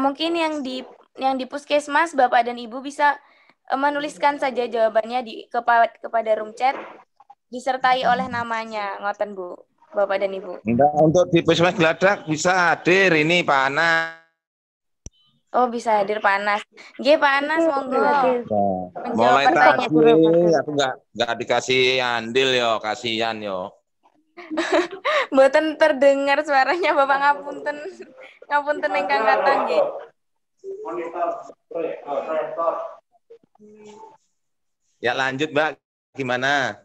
Mungkin yang di puskesmas Bapak dan Ibu bisa menuliskan saja jawabannya kepada room chat disertai oleh namanya, ngoten Bu, Bapak dan Ibu. Enggak, untuk di Puskesmas Geladak bisa hadir ini Pak Anas. Oh, bisa hadir Pak Anas. Nggih, Pak Anas, monggo. Mulai tadi aku nggak dikasih andil yo, kasihan yo. Mboten terdengar suaranya Bapak, ngapunten. Ngapunten ingkang kathah nggih. Ya lanjut Mbak, gimana?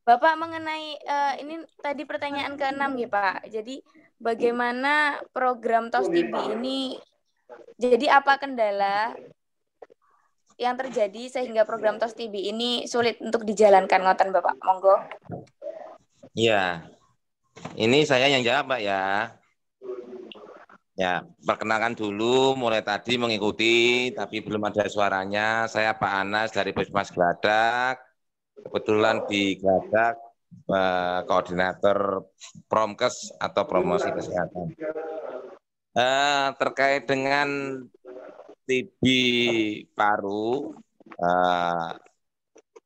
Bapak mengenai ini tadi pertanyaan ke-6 ya Pak. Jadi bagaimana program TOS TB ini? Jadi apa kendala yang terjadi sehingga program TOS TB ini sulit untuk dijalankan, ngoten Bapak? Monggo. Iya. Ini saya yang jawab Pak ya. Ya, perkenalkan dulu mulai tadi mengikuti tapi belum ada suaranya. Saya Pak Anas dari Puskesmas Geladak. Kebetulan di Geladak koordinator Promkes atau promosi kesehatan. Terkait dengan TB paru,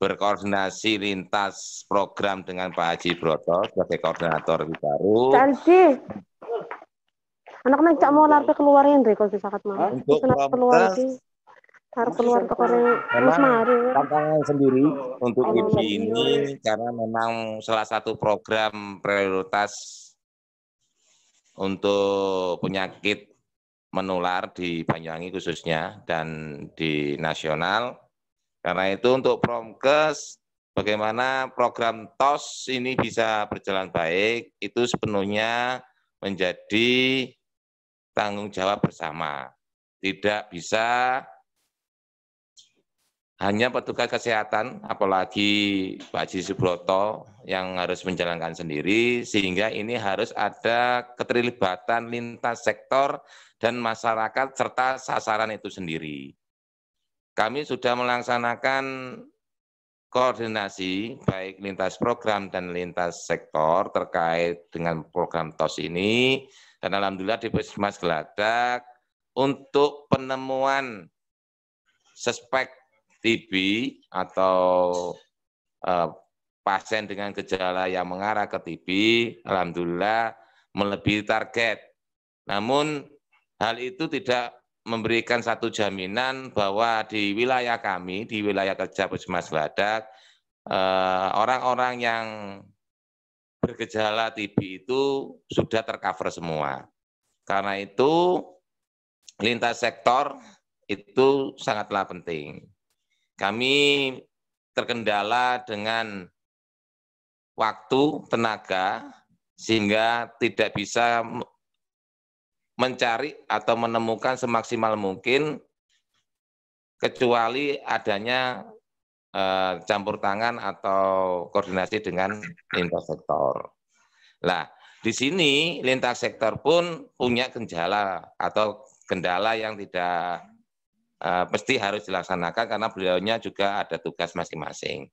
berkoordinasi lintas program dengan Pak Haji Broto sebagai koordinator TB paru. Anak-anak cak mau larpe keluarin deh kalau bisa mau. Untuk Promkes harus keluar ke Korea. Tantangan sendiri untuk TB ini karena memang salah satu program prioritas untuk penyakit menular di Banyuwangi khususnya dan di nasional. Karena itu untuk Promkes bagaimana program TOS ini bisa berjalan baik itu sepenuhnya menjadi tanggung jawab bersama. Tidak bisa hanya petugas kesehatan, apalagi Pak Haji Subroto yang harus menjalankan sendiri, sehingga ini harus ada keterlibatan lintas sektor dan masyarakat serta sasaran itu sendiri. Kami sudah melaksanakan koordinasi baik lintas program dan lintas sektor terkait dengan program TOS ini, dan alhamdulillah di Puskesmas Geladak untuk penemuan suspek TB atau pasien dengan gejala yang mengarah ke TB, alhamdulillah melebihi target. Namun hal itu tidak memberikan satu jaminan bahwa di wilayah kami, di wilayah kerja Puskesmas Geladak, orang-orang yang bergejala TB itu sudah tercover semua. Karena itu lintas sektor itu sangatlah penting. Kami terkendala dengan waktu, tenaga, sehingga tidak bisa mencari atau menemukan semaksimal mungkin kecuali adanya campur tangan atau koordinasi dengan lintas sektor. Nah, di sini lintas sektor pun punya kendala atau kendala yang tidak pasti harus dilaksanakan karena beliaunya juga ada tugas masing-masing.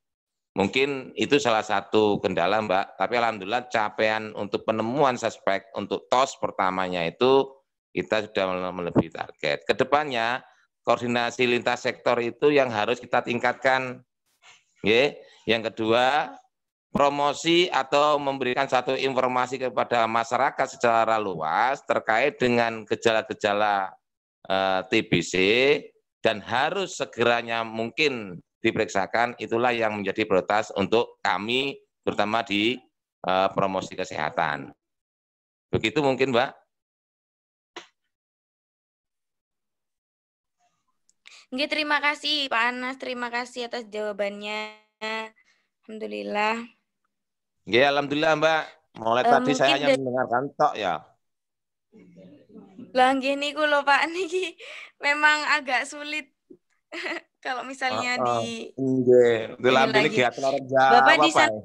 Mungkin itu salah satu kendala Mbak, tapi alhamdulillah capaian untuk penemuan suspek untuk TOS pertamanya itu kita sudah melebihi target. Kedepannya koordinasi lintas sektor itu yang harus kita tingkatkan. Yang kedua, promosi atau memberikan satu informasi kepada masyarakat secara luas terkait dengan gejala-gejala TBC dan harus segeranya mungkin diperiksakan, itulah yang menjadi prioritas untuk kami, terutama di promosi kesehatan. Begitu mungkin, Mbak. Nggih, terima kasih Pak Anas, terima kasih atas jawabannya. Alhamdulillah. Nggih, alhamdulillah Mbak. Mulai tadi saya hanya mendengarkan tok ya. Lah nggih niku lho Pak, niki memang agak sulit kalau misalnya di nggih, dilampiri lagi. giat loro Jawa. Bapak di sana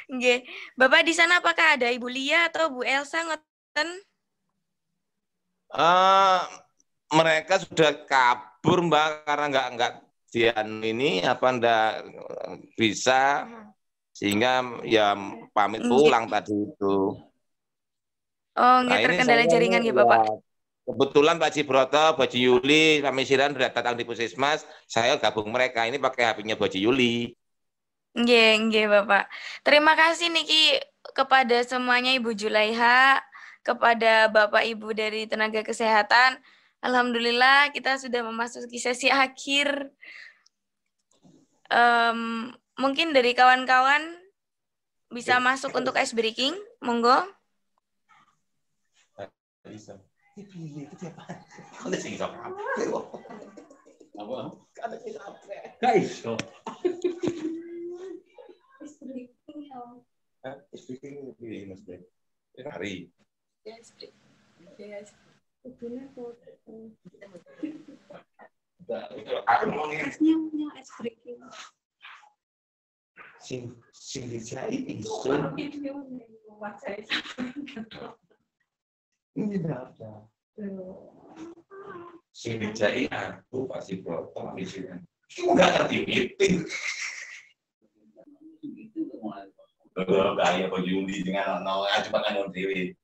nggih. Bapak di sana apakah ada Ibu Lia atau Bu Elsa ngoten? Mereka sudah kabur Mbak karena nggak dian ini apa ndak bisa sehingga ya pamit pulang tadi itu. Oh, nggih, terkendala jaringan ya Bapak. Kebetulan Pak Cibroto, Baju Yuli, Pak Misiran sudah datang di Puskesmas, saya gabung mereka ini pakai HP-nya Baju Yuli. Nggih Bapak. Terima kasih niki kepada semuanya Ibu Julaiha, kepada Bapak Ibu dari tenaga kesehatan. Alhamdulillah kita sudah memasuki sesi akhir. Mungkin dari kawan-kawan bisa masuk untuk ice breaking, monggo. Ini ada. Sing dijai aku pasti protokol misian. Enggak ngerti meeting. Gaya Baju Yuli dengan cuma kan dewi.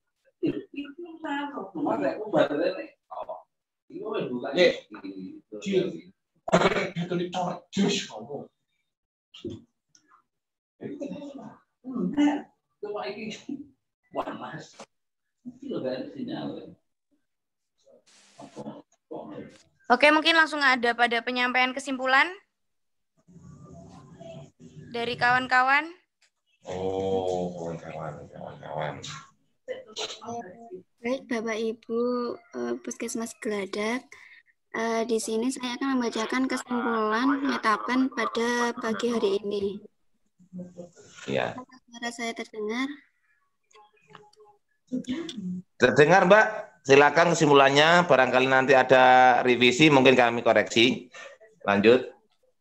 Oke, mungkin langsung ada pada penyampaian kesimpulan dari kawan-kawan. Oh, kawan-kawan. Baik, Bapak Ibu Puskesmas Geladak, di sini saya akan membacakan kesimpulan Metaplan pada pagi hari ini. Ya. Suara saya terdengar? Terdengar, Mbak. Silakan kesimpulannya. Barangkali nanti ada revisi, mungkin kami koreksi. Lanjut.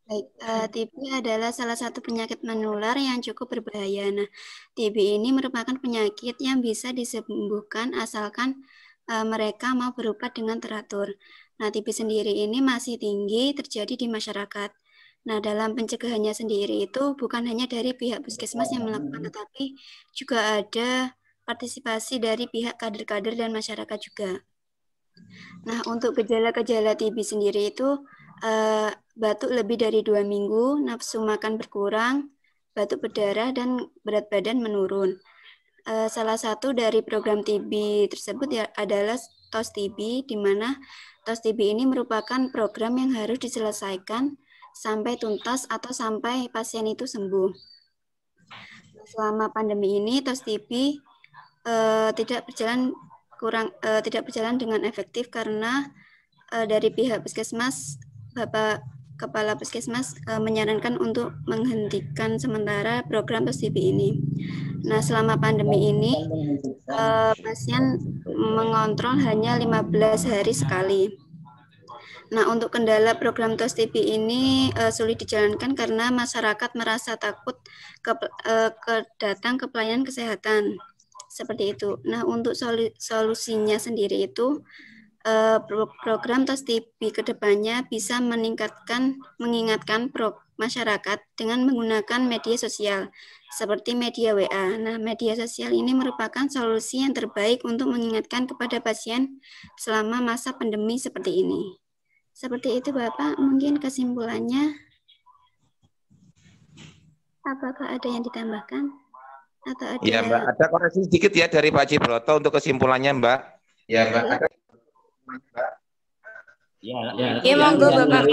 Baik, TB adalah salah satu penyakit menular yang cukup berbahaya. Nah, TB ini merupakan penyakit yang bisa disembuhkan asalkan mereka mau berobat dengan teratur. Nah, TB sendiri ini masih tinggi terjadi di masyarakat. Nah, dalam pencegahannya sendiri itu bukan hanya dari pihak puskesmas yang melakukan, tetapi juga ada partisipasi dari pihak kader-kader dan masyarakat juga. Nah, untuk gejala-gejala TB sendiri itu batuk lebih dari 2 minggu, nafsu makan berkurang, batuk berdarah, dan berat badan menurun. Salah satu dari program TB tersebut adalah TOS TB, di mana TOS TB ini merupakan program yang harus diselesaikan sampai tuntas atau sampai pasien itu sembuh. Selama pandemi ini, TOS TB tidak berjalan dengan efektif karena dari pihak puskesmas, Bapak Kepala Puskesmas menyarankan untuk menghentikan sementara program TOS TB ini. Nah, selama pandemi ini pasien mengontrol hanya 15 hari sekali. Nah, untuk kendala program TOS TB ini sulit dijalankan karena masyarakat merasa takut datang ke pelayanan kesehatan. Seperti itu. Nah, untuk solusinya sendiri itu program TOS TB kedepannya bisa mengingatkan masyarakat dengan menggunakan media sosial seperti media WA. Nah, media sosial ini merupakan solusi yang terbaik untuk mengingatkan kepada pasien selama masa pandemi seperti ini. Seperti itu, Bapak. Mungkin kesimpulannya, apakah ada yang ditambahkan? Atau ada... Ya, Mbak. Ada koreksi sedikit ya dari Pak Cibroto untuk kesimpulannya, Mbak. Ya, Mbak. Ada. Mbak. Ya, monggo Bapak.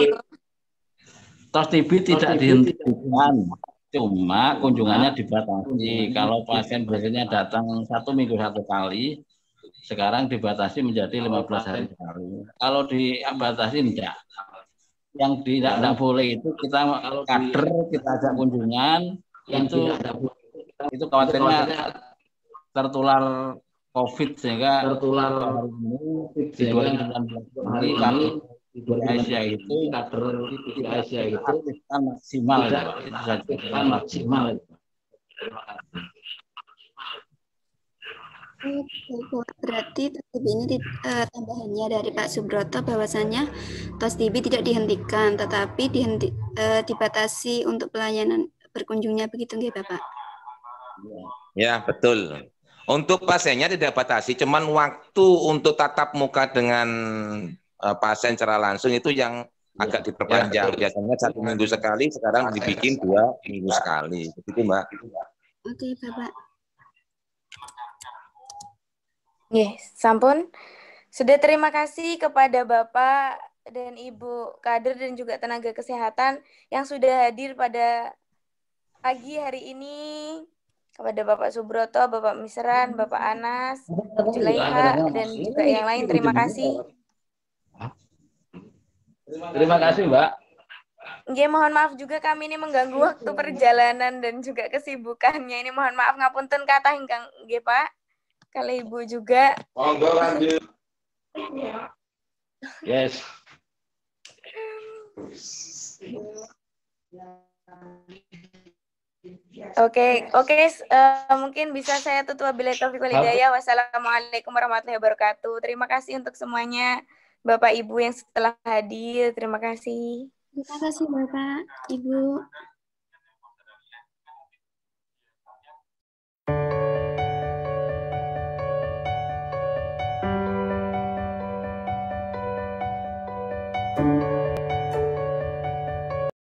Tos TB tidak dihentikan, cuma kunjungannya dibatasi. Kalau pasien biasanya datang 1 minggu 1 kali, sekarang dibatasi menjadi 15 hari sekali. Kalau dibatasi enggak. Yang tidak boleh itu kita kader, kita ajak kunjungan, itu khawatirnya tertular COVID sehingga hari ini di 2019 hari kami di Asia itu kita maksimal Berarti tos TB ini tambahannya dari Pak Subroto bahwasannya tos TB tidak dihentikan, tetapi dibatasi untuk pelayanan berkunjungnya, begitu nggih Bapak? Ya, betul. Untuk pasiennya tidak batasi, cuman waktu untuk tatap muka dengan pasien secara langsung itu yang agak diperpanjang. Biasanya 1 minggu sekali, sekarang dibikin 2 minggu sekali. Begitu, Mbak. Oke, Bapak. Sampun. Sudah, terima kasih kepada Bapak dan Ibu kader dan juga tenaga kesehatan yang sudah hadir pada pagi hari ini. Kepada Bapak Subroto, Bapak Misran, Bapak Anas, Julaiha, dan juga yang lain, terima kasih. Terima kasih, Mbak. Mohon maaf juga kami ini mengganggu waktu perjalanan dan juga kesibukannya. Ini mohon maaf ngapunten kata hingga nggih Pak. Kalau Ibu juga. Monggo lanjut. Yes. Oke, mungkin bisa saya tutup wabillahi taufiq wal hidayah. Wassalamualaikum warahmatullahi wabarakatuh. Terima kasih untuk semuanya, Bapak Ibu yang setelah hadir. Terima kasih. Terima kasih Bapak, Ibu. Thank you.